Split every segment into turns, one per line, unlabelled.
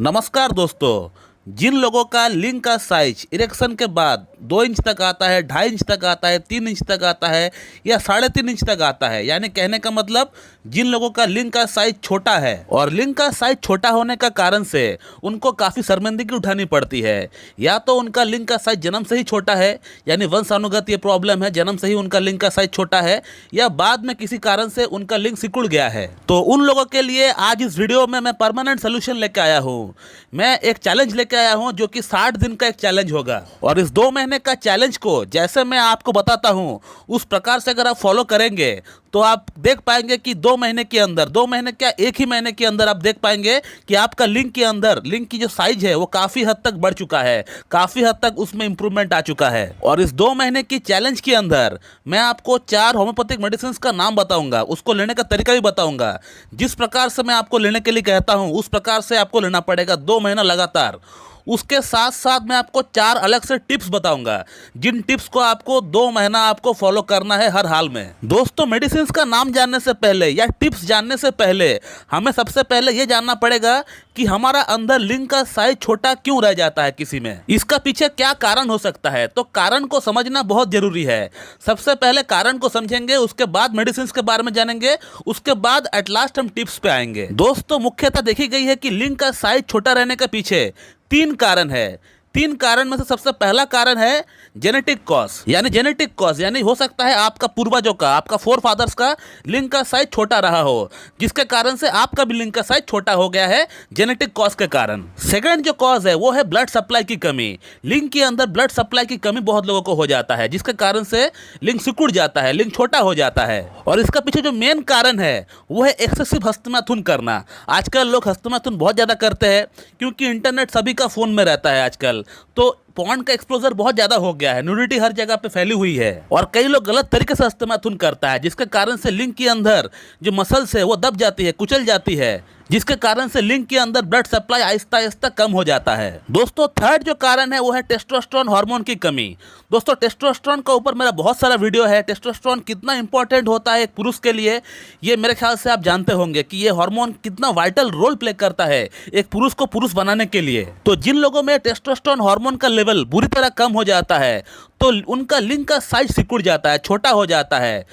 नमस्कार दोस्तों। जिन लोगों का लिंग का साइज इरेक्शन के बाद 2 इंच तक आता है, 2.5 इंच तक आता है, 3 इंच तक आता है या 3.5 इंच तक आता है, यानी कहने का मतलब जिन लोगों का लिंग का साइज छोटा है और लिंग का साइज छोटा होने का कारण से उनको काफ़ी शर्मिंदगी उठानी पड़ती है। या तो उनका लिंग का साइज जन्म से ही छोटा है, यानी वंशानुगत ये प्रॉब्लम है, जन्म से ही उनका लिंग का साइज छोटा है, या बाद में किसी कारण से उनका लिंग सिकुड़ गया है। तो उन लोगों के लिए आज इस वीडियो में मैं परमानेंट सोल्यूशन लेकर आया हूँ। मैं एक चैलेंज लेकर आया हूं जो कि 60 दिन का एक चैलेंज होगा और इस 2 महीने का चैलेंज को जैसे मैं आपको बताता हूं उस प्रकार से अगर आप फॉलो करेंगे तो आप देख पाएंगे कि 2 महीने के अंदर, 2 महीने क्या, एक ही महीने के अंदर आप देख पाएंगे कि आपका लिंग के अंदर लिंग की जो साइज है वो काफ़ी हद तक बढ़ चुका है, काफ़ी हद तक उसमें इंप्रूवमेंट आ चुका है। और इस 2 महीने की चैलेंज के अंदर मैं आपको 4 होम्योपैथिक मेडिसिन का नाम बताऊंगा, उसको लेने का तरीका भी बताऊंगा। जिस प्रकार से मैं आपको लेने के लिए कहता हूं उस प्रकार से आपको लेना पड़ेगा 2 महीना लगातार। उसके साथ साथ मैं आपको 4 अलग से टिप्स बताऊंगा, जिन टिप्स को आपको 2 महीना आपको फॉलो करना है हर हाल में। दोस्तों, मेडिसिन का नाम जानने से पहले या टिप्स जानने से पहले हमें सबसे पहले यह जानना पड़ेगा कि हमारा अंदर लिंग का साइज छोटा क्यों रह जाता है किसी में, इसका पीछे क्या कारण हो सकता है। तो कारण को समझना बहुत जरूरी है। सबसे पहले कारण को समझेंगे, उसके बाद मेडिसिन के बारे में जानेंगे, उसके बाद एट लास्ट हम टिप्स पे आएंगे। दोस्तों, मुख्यतः देखी गई है कि लिंग का साइज छोटा रहने के पीछे 3 कारण है। 3 कारण में से सबसे पहला कारण है जेनेटिक कॉज, यानी हो सकता है आपका पूर्वजों का, आपका फोर फादर्स का लिंग का साइज छोटा रहा हो, जिसके कारण से आपका भी लिंग का साइज छोटा हो गया है जेनेटिक कॉज के कारण। सेकंड जो कॉज है वो है ब्लड सप्लाई की कमी। लिंग के अंदर ब्लड सप्लाई की कमी बहुत लोगों को हो जाता है, जिसके कारण से लिंग सिकुड़ जाता है, लिंग छोटा हो जाता है। और इसका पीछे जो मेन कारण है वो है एक्सेसिव हस्तमैथुन करना। आजकल लोग हस्तमैथुन बहुत ज़्यादा करते हैं क्योंकि इंटरनेट सभी का फ़ोन में रहता है आजकल, तो पॉर्न का एक्सपोजर बहुत ज्यादा हो गया है, न्यूडिटी हर जगह पे फैली हुई है और कई लोग गलत तरीके से हस्तमैथुन करता है, जिसके कारण से लिंग के अंदर जो मसल्स है वो दब जाती है, कुचल जाती है, जिसके कारण से लिंग के अंदर ब्लड सप्लाई आहिस्ता आहिस्ता कम हो जाता है। दोस्तों, थर्ड जो कारण है वो है टेस्टोस्टेरोन हार्मोन की कमी। दोस्तों, टेस्टोस्टेरोन का ऊपर मेरा बहुत सारा वीडियो है। टेस्टोस्टेरोन कितना इंपॉर्टेंट होता है एक पुरुष के लिए, ये मेरे ख्याल से आप जानते होंगे कि ये हार्मोन कितना वाइटल रोल प्ले करता है एक पुरुष को पुरुष बनाने के लिए। तो जिन लोगों में टेस्टोस्टेरोन हार्मोन का लेवल बुरी तरह कम हो जाता है तो उनका लिंग का साइज सिकुड़ जाता है, छोटा हो जाता है।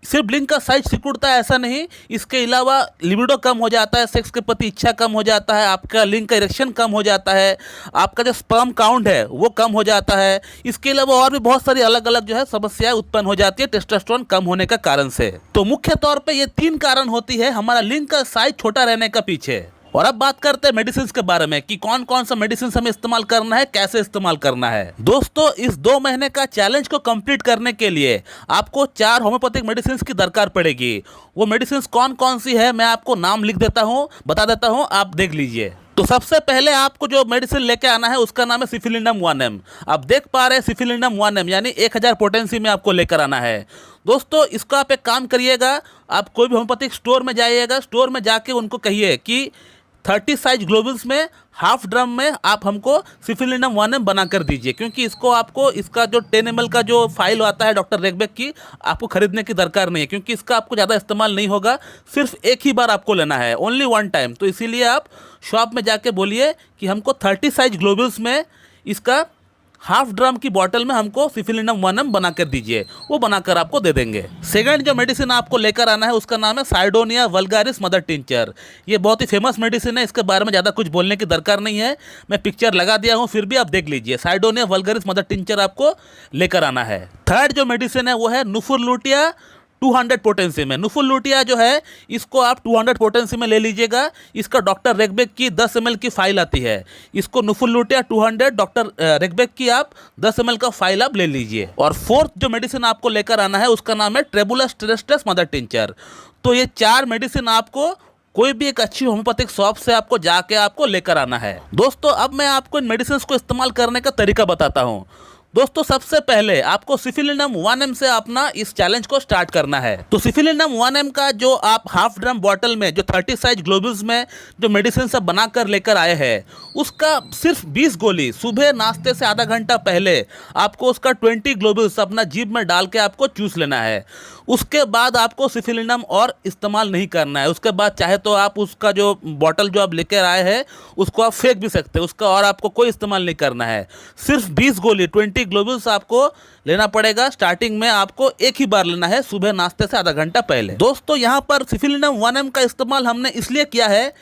सिर्फ लिंग का साइज सिकुड़ता है ऐसा नहीं, इसके अलावा लिबिडो कम हो जाता है, सेक्स के प्रति इच्छा कम हो जाता है, आपका लिंग का इरेक्शन कम हो जाता है, आपका जो स्पर्म काउंट है वो कम हो जाता है। इसके अलावा और भी बहुत सारी अलग अलग जो है समस्याएं उत्पन्न हो जाती है टेस्टोस्टेरोन कम होने का कारण से। तो मुख्य तौर पे ये 3 कारण होती है हमारा लिंग का साइज छोटा रहने का पीछे। और अब बात करते हैं मेडिसिन के बारे में कि कौन कौन सा मेडिसिन हमें इस्तेमाल करना है, कैसे इस्तेमाल करना है। दोस्तों, इस 2 महीने का चैलेंज को कंप्लीट करने के लिए आपको 4 होम्योपैथिक मेडिसिन की दरकार पड़ेगी। वो मेडिसिन कौन कौन सी है मैं आपको नाम लिख देता हूँ, बता देता हूँ, आप देख लीजिए। तो सबसे पहले आपको जो मेडिसिन लेके आना है उसका नाम है सिफिलिनम 1M। आप देख पा रहे हैं सिफिलिनम 1M यानी 1000 पोटेंसी में आपको लेकर आना है। दोस्तों, इसको आप एक काम करिएगा, आप कोई भी होम्योपैथिक स्टोर में जाइएगा, स्टोर में जाके उनको कहिए कि 30 साइज ग्लोबल्स में हाफ ड्रम में आप हमको सिफिलिनम 1M बना कर दीजिए, क्योंकि इसको आपको इसका जो 10 ml का जो फाइल आता है डॉक्टर रेगबेक की, आपको खरीदने की दरकार नहीं है, क्योंकि इसका आपको ज़्यादा इस्तेमाल नहीं होगा, सिर्फ एक ही बार आपको लेना है, ओनली 1 टाइम। तो इसीलिए आप शॉप में जाके बोलिए कि हमको 30 साइज ग्लोबल्स में इसका हाफ ड्रम की बॉटल में हमको सिफिलिनम 1M बना कर दीजिए, वो बनाकर आपको दे देंगे। सेकंड जो मेडिसिन आपको लेकर आना है उसका नाम है साइडोनिया वल्गारिस मदर टिंचर। ये बहुत ही फेमस मेडिसिन है, इसके बारे में ज़्यादा कुछ बोलने की दरकार नहीं है, मैं पिक्चर लगा दिया हूँ, फिर भी आप देख लीजिए। साइडोनिया वल्गारिस मदर टिंचर आपको लेकर आना है। थर्ड जो मेडिसिन है वो है नुफुरलुटिया 200 पोटेंसी में। नुफुरलुटिया जो है इसको आप 200 पोटेंसी में ले लीजिएगा। इसका डॉक्टर रेगबेक की 10 ml की फाइल आती है, इसको नुफुरलुटिया 200 डॉक्टर रेगबेक की आप 10 ml का फाइल आप ले लीजिए। और फोर्थ जो मेडिसिन आपको लेकर आना है उसका नाम है ट्रेबुलस टेरेस्ट्रस मदर टिंचर। तो ये 4 मेडिसिन आपको कोई भी एक अच्छी होम्योपैथिक शॉप से आपको जाके आपको लेकर आना है। दोस्तों, अब मैं आपको इन मेडिसिन को इस्तेमाल करने का तरीका बताता हूँ। दोस्तों सबसे पहले आपको सिफिलिनम 1 ml से अपना इस चैलेंज को स्टार्ट करना है। तो सिफिलिनम 1 ml का जो आप हाफ ड्रम बॉटल में जो 30 साइज ग्लोबुल्स में जो मेडिसिन सब बनाकर लेकर आए हैं, उसका सिर्फ 20 गोली सुबह नाश्ते से आधा घंटा पहले आपको उसका 20 ग्लोबुल्स अपना जीभ में डाल के आपको चूस लेना है। उसके बाद आपको सिफिलिनम और इस्तेमाल नहीं करना है। उसके बाद चाहे तो आप उसका जो बॉटल जो आप लेकर आए हैं उसको आप फेंक भी सकते हैं, उसका और आपको कोई इस्तेमाल नहीं करना है। सिर्फ 20 गोली 20 ग्लोबुल्स आपको लेना पड़ेगा। स्टार्टिंग में आपको एक ही बार लेना है, सुबह नाश्ते से आधा घंटा पहले। दोस्तों यहाँ पर सिफिलिनम 1 ml का इस्तेमाल हमने इसलिए किया है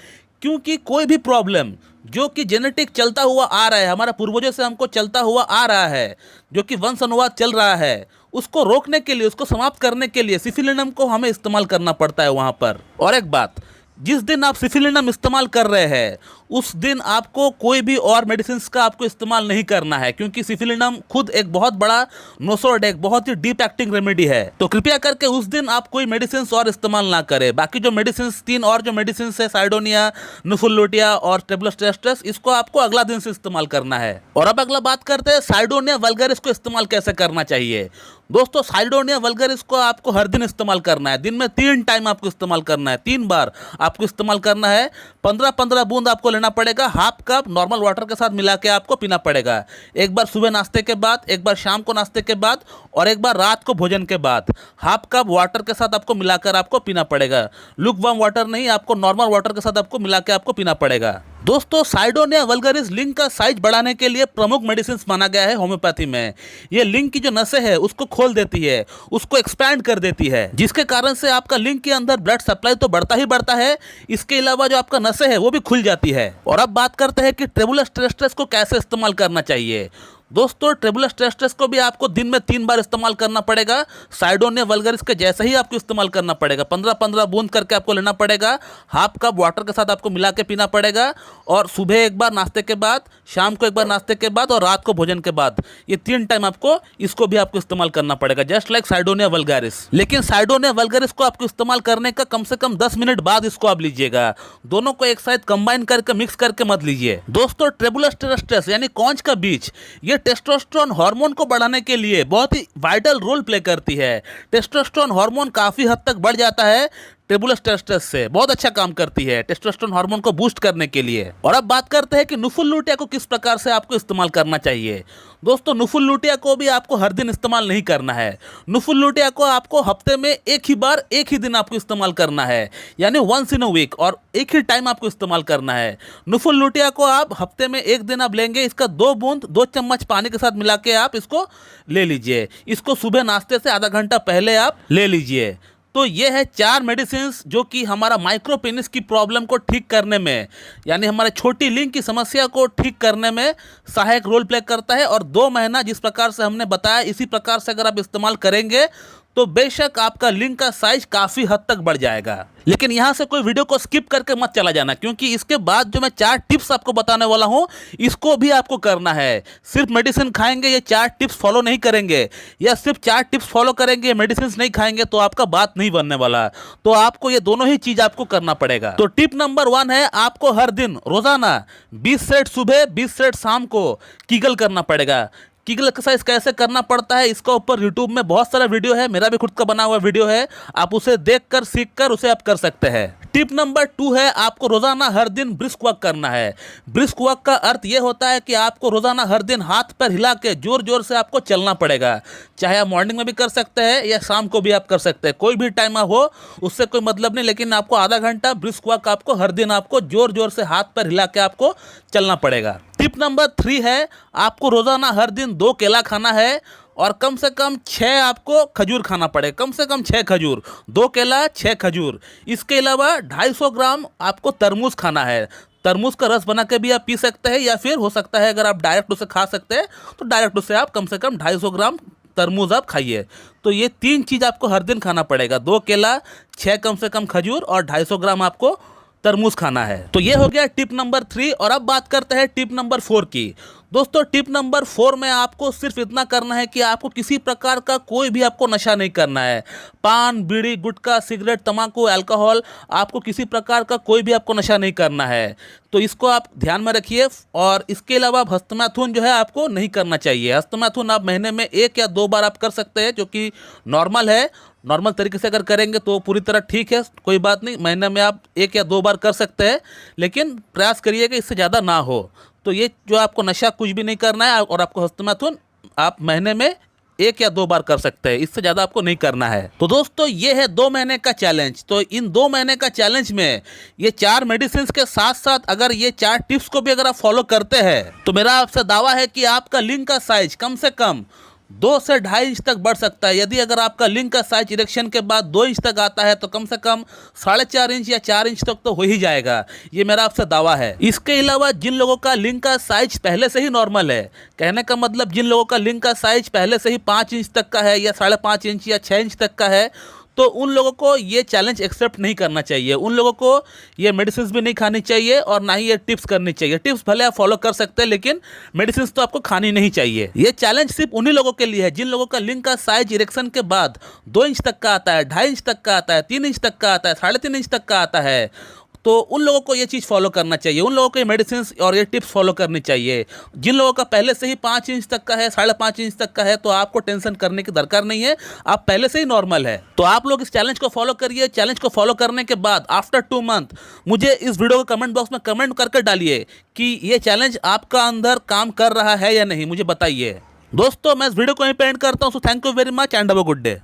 क्योंकि कोई भी प्रॉब्लम जो कि जेनेटिक चलता हुआ आ रहा है, हमारा पूर्वजों से हमको चलता हुआ आ रहा है, जो कि वंश अनुवाद चल रहा है, उसको रोकने के लिए, उसको समाप्त करने के लिए सिफिलिनम को हमें इस्तेमाल करना पड़ता है वहाँ पर। और एक बात, जिस दिन आप सिफिलिनम इस्तेमाल कर रहे हैं उस दिन आपको कोई भी और मेडिसिन का आपको इस्तेमाल नहीं करना है, क्योंकि सिफिलिनम खुद एक बहुत बड़ा नोसोड, एक बहुत ही डीप एक्टिंग रेमेडी है। तो कृपया करके उस दिन आप कोई मेडिसिन और इस्तेमाल ना करें। बाकी जो मेडिसिन 3 और जो मेडिसिन है, साइडोनिया, नुफुलुटिया और ट्रेबुलोस्टेस्टस, इसको आपको अगला दिन से इस्तेमाल करना है। और अब अगला बात करते हैं साइडोनिया वल्गरिस को इस्तेमाल कैसे करना चाहिए। दोस्तों साइडोनिया वल्गरिस को आपको हर दिन इस्तेमाल करना है। दिन में 3 टाइम आपको इस्तेमाल करना है, 3 बार आपको इस्तेमाल करना है। 15-15 बूंद आपको लेना पड़ेगा, हाफ कप नॉर्मल वाटर के साथ मिला के आपको पीना पड़ेगा। एक बार सुबह नाश्ते के बाद, एक बार शाम को नाश्ते के बाद और एक बार रात को भोजन के बाद हाफ कप वाटर के साथ आपको मिलाकर आपको पीना पड़ेगा। लुकवार्म वाटर नहीं, आपको नॉर्मल वाटर के साथ आपको मिला के आपको पीना पड़ेगा। दोस्तों साइडोनिया वल्गरिस लिंग का साइज बढ़ाने के लिए प्रमुख मेडिसिन माना गया है होम्योपैथी में। ये लिंग की जो नसें है उसको खोल देती है, उसको एक्सपैंड कर देती है, जिसके कारण से आपका लिंग के अंदर ब्लड सप्लाई तो बढ़ता ही बढ़ता है, इसके अलावा जो आपका नसें है वो भी खुल जाती है। और अब बात करते हैं कि ट्रेबुलोस्टेस्टस को कैसे इस्तेमाल करना चाहिए। दोस्तों ट्रेबुलोस्टेस्टस को भी आपको दिन में 3 बार इस्तेमाल करना पड़ेगा। साइडोनिया वल्गरिस के जैसे ही आपको इस्तेमाल करना पड़ेगा। 15-15 बूंद करके आपको लेना पड़ेगा, हाफ कप वाटर के साथ आपको मिला के पीना पड़ेगा। और सुबह एक बार नाश्ते के बाद, शाम को एक बार नाश्ते के बाद और रात को भोजन के बाद, ये 3 टाइम आपको इसको भी आपको इस्तेमाल करना पड़ेगा, जस्ट लाइक साइडोनिया वल्गरिस। लेकिन साइडोनिया वल्गरिस को आपको इस्तेमाल करने का कम से कम 10 मिनट बाद इसको आप लीजिएगा। दोनों को एक साथ कंबाइन करके मिक्स करके मत लीजिए। दोस्तों ट्रेबुलोस्टेस्टस यानी कौंच का बीज, ये टेस्टोस्टेरोन हार्मोन को बढ़ाने के लिए बहुत ही वाइटल रोल प्ले करती है। टेस्टोस्टेरोन हार्मोन काफी हद तक बढ़ जाता है ट्रेबुलोस्टेस्टस से, बहुत अच्छा काम करती है टेस्टोस्टेरोन हार्मोन को बूस्ट करने के लिए। और अब बात करते हैं कि नुफुलुटिया को किस प्रकार से आपको इस्तेमाल करना चाहिए। दोस्तों नुफुलुटिया को भी आपको हर दिन इस्तेमाल नहीं करना है। नुफुलुटिया को आपको हफ्ते में एक ही बार, एक ही दिन आपको इस्तेमाल करना है, यानी वंस इन अ वीक, और एक ही टाइम आपको इस्तेमाल करना है। नुफुलुटिया को आप हफ्ते में एक दिन आप लेंगे, इसका 2 बूंद 2 चम्मच पानी के साथ मिला के आप इसको ले लीजिए। इसको सुबह नाश्ते से आधा घंटा पहले आप ले लीजिए। तो ये है 4 मेडिसिन जो कि हमारा माइक्रोपेनिस की प्रॉब्लम को ठीक करने में, यानी हमारे छोटी लिंग की समस्या को ठीक करने में सहायक रोल प्ले करता है। और 2 महीना जिस प्रकार से हमने बताया, इसी प्रकार से अगर आप इस्तेमाल करेंगे तो बेशक आपका लिंग का साइज काफ़ी हद तक बढ़ जाएगा। लेकिन यहाँ से कोई वीडियो को स्किप करके मत चला जाना, क्योंकि इसके बाद जो मैं 4 टिप्स आपको बताने वाला हूँ इसको भी आपको करना है। सिर्फ मेडिसिन खाएंगे, ये 4 टिप्स फॉलो नहीं करेंगे, या सिर्फ 4 टिप्स फॉलो करेंगे, मेडिसिन नहीं खाएंगे तो आपका बात नहीं बनने वाला। तो आपको ये दोनों ही चीज़ आपको करना पड़ेगा। तो टिप नंबर 1 है, आपको हर दिन रोजाना 20 सेट सुबह 20 सेट शाम को कीगल करना पड़ेगा। कीगल एक्सरसाइज कैसे करना पड़ता है इसका ऊपर यूट्यूब में बहुत सारा वीडियो है, मेरा भी खुद का बना हुआ वीडियो है, आप उसे देखकर सीखकर उसे आप कर सकते हैं। टिप नंबर 2 है, आपको रोजाना हर दिन ब्रिस्क वॉक करना है। ब्रिस्क वॉक का अर्थ यह होता है कि आपको रोजाना हर दिन हाथ पैर हिला के जोर जोर से आपको चलना पड़ेगा। चाहे आप मॉर्निंग में भी कर सकते हैं या शाम को भी आप कर सकते हैं, कोई भी टाइम हो उससे कोई मतलब नहीं, लेकिन आपको आधा घंटा ब्रिस्क वॉक आपको हर दिन आपको जोर जोर से हाथ पैर हिला के आपको चलना पड़ेगा। टिप नंबर 3 है, आपको रोजाना हर दिन 2 केला खाना है और कम से कम 6 आपको खजूर खाना पड़ेगा, कम से कम 6 खजूर, 2 केला 6 खजूर। इसके अलावा 250 ग्राम आपको तरबूज खाना है। तरबूज का रस बना के भी आप पी सकते हैं, या फिर हो सकता है अगर आप डायरेक्ट उसे खा सकते हैं तो डायरेक्ट उसे आप कम से कम 250 ग्राम तरबूज आप खाइए। तो ये 3 चीज़ आपको हर दिन खाना पड़ेगा, 2 केला, 6 कम से कम खजूर और 250 ग्राम आपको तरबूज खाना है। तो ये हो गया टिप नंबर 3। और अब बात करते हैं टिप नंबर 4 की। दोस्तों टिप नंबर 4 में आपको सिर्फ इतना करना है कि आपको किसी प्रकार का कोई भी आपको नशा नहीं करना है। पान, बीड़ी, गुटखा, सिगरेट, तम्बाकू, अल्कोहल, आपको किसी प्रकार का कोई भी आपको नशा नहीं करना है। तो इसको आप ध्यान में रखिए। और इसके अलावा हस्तमैथुन जो है आपको नहीं करना चाहिए। हस्तमैथुन आप महीने में 1 या 2 बार आप कर सकते हैं, जो कि नॉर्मल है। नॉर्मल तरीके से अगर करेंगे तो पूरी तरह ठीक है, कोई बात नहीं। महीने में आप 1 या 2 बार कर सकते हैं, लेकिन प्रयास करिए कि इससे ज़्यादा ना हो। तो ये जो आपको नशा कुछ भी नहीं करना है, और आपको हस्तमैथुन आप महीने में 1 या 2 बार कर सकते हैं, इससे ज़्यादा आपको नहीं करना है। तो दोस्तों ये है 2 महीने का चैलेंज। तो इन 2 महीने का चैलेंज में ये 4 मेडिसिन के साथ साथ अगर ये 4 टिप्स को भी अगर आप फॉलो करते हैं, तो मेरा आपसे दावा है कि आपका लिंग का साइज कम से कम 2 से 2.5 इंच तक बढ़ सकता है। यदि अगर आपका लिंग का साइज इरेक्शन के बाद 2 इंच तक आता है, तो कम से कम 4.5 इंच या 4 इंच तक तो हो ही जाएगा। ये मेरा आपसे दावा है। इसके अलावा जिन लोगों का लिंग का साइज पहले से ही नॉर्मल है, कहने का मतलब जिन लोगों का लिंग का साइज पहले से ही 5 इंच तक का है, या 5.5 इंच या 6 इंच तक का है, तो उन लोगों को ये चैलेंज एक्सेप्ट नहीं करना चाहिए। उन लोगों को ये मेडिसिन भी नहीं खानी चाहिए, और ना ही ये टिप्स करनी चाहिए। टिप्स भले आप फॉलो कर सकते हैं, लेकिन मेडिसिन तो आपको खानी नहीं चाहिए। ये चैलेंज सिर्फ उन्हीं लोगों के लिए है जिन लोगों का लिंग का साइज इरेक्शन के बाद 2 इंच तक का आता है, 2.5 इंच तक का आता है, 3 इंच तक का आता है, 3.5 इंच तक का आता है। तो उन लोगों को ये चीज़ फॉलो करना चाहिए। उन लोगों को ये मेडिसिन और ये टिप्स फॉलो करनी चाहिए। जिन लोगों का पहले से ही 5 इंच तक का है, 5.5 इंच तक का है, तो आपको टेंशन करने की दरकार नहीं है। आप पहले से ही नॉर्मल है। तो आप लोग इस चैलेंज को फॉलो करिए। चैलेंज को फॉलो करने के बाद आफ्टर 2 मंथ मुझे इस वीडियो को कमेंट बॉक्स में कमेंट करके डालिए कि ये चैलेंज आपका अंदर काम कर रहा है या नहीं, मुझे बताइए। दोस्तों मैं इस वीडियो को यहीं पे एंड करता हूँ। So thank you very much and have a good day.